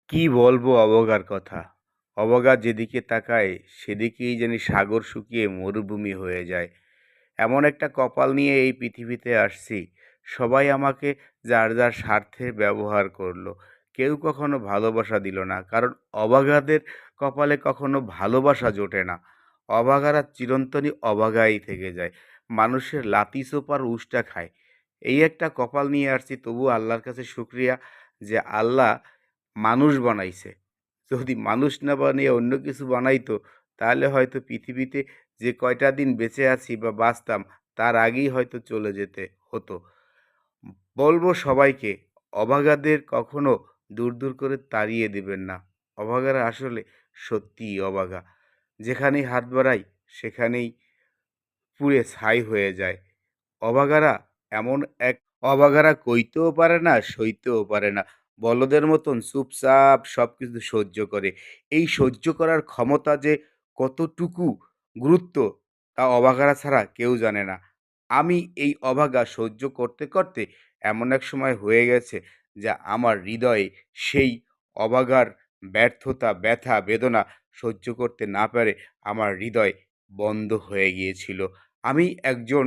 কি বলবো অবগার কথা। অবগা যেদিকে তাকায় সেদিকেই জানি সাগর শুকিয়ে মরুভূমি হয়ে যায়। এমন একটা কপাল নিয়ে এই পৃথিবীতে আসছি, সবাই আমাকে যার যার স্বার্থে ব্যবহার করলো। কেউ কখনো ভালোবাসা দিল না। কারণ অবাগাদের কপালে কখনো ভালোবাসা জোটে না। অবাগারা চিরন্তনী অবাগাই থেকে যায়। মানুষের লাথি সোপার উষ্টা খায়। এই একটা কপাল নিয়ে আসছি, তবুও আল্লাহর কাছে শুকরিয়া যে আল্লাহ মানুষ বানাইছে। যদি মানুষ না বানিয়ে অন্য কিছু বানাইতো, তাহলে হয়তো পৃথিবীতে যে কয়টা দিন বেঁচে আছি বা বাঁচতাম, তার আগেই হয়তো চলে যেতে হতো। বলবো সবাইকে, অভাগাদের কখনো দূর দূর করে তাড়িয়ে দিবেন না। অভাগারা আসলে সত্যিই অভাগা। যেখানেই হাত বাড়াই সেখানেই পুড়ে ছাই হয়ে যায়। অভাগারা এমন এক অভাগারা কইতেও পারে না, সইতেও পারে না। বলদের মতন চুপচাপ সবকিছু সহ্য করে। এই সহ্য করার ক্ষমতা যে কতটুকু গুরুত্ব, তা অভাগারা ছাড়া কেউ জানে না। আমি এই অভাগা সহ্য করতে করতে এমন এক সময় হয়ে গেছে যে আমার হৃদয়ে সেই অভাগার ব্যর্থতা, ব্যথা, বেদনা সহ্য করতে না পেরে আমার হৃদয় বন্ধ হয়ে গিয়েছিল। আমি একজন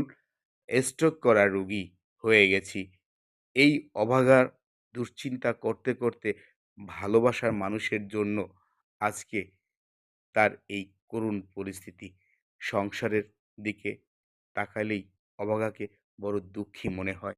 স্ট্রোক করা রোগী হয়ে গেছি। এই অভাগার দুশ্চিন্তা করতে করতে ভালোবাসার মানুষের জন্য আজকে তার এই করুণ পরিস্থিতি। সংসারের দিকে তাকালেই অভাগাকে বড় দুঃখী মনে হয়।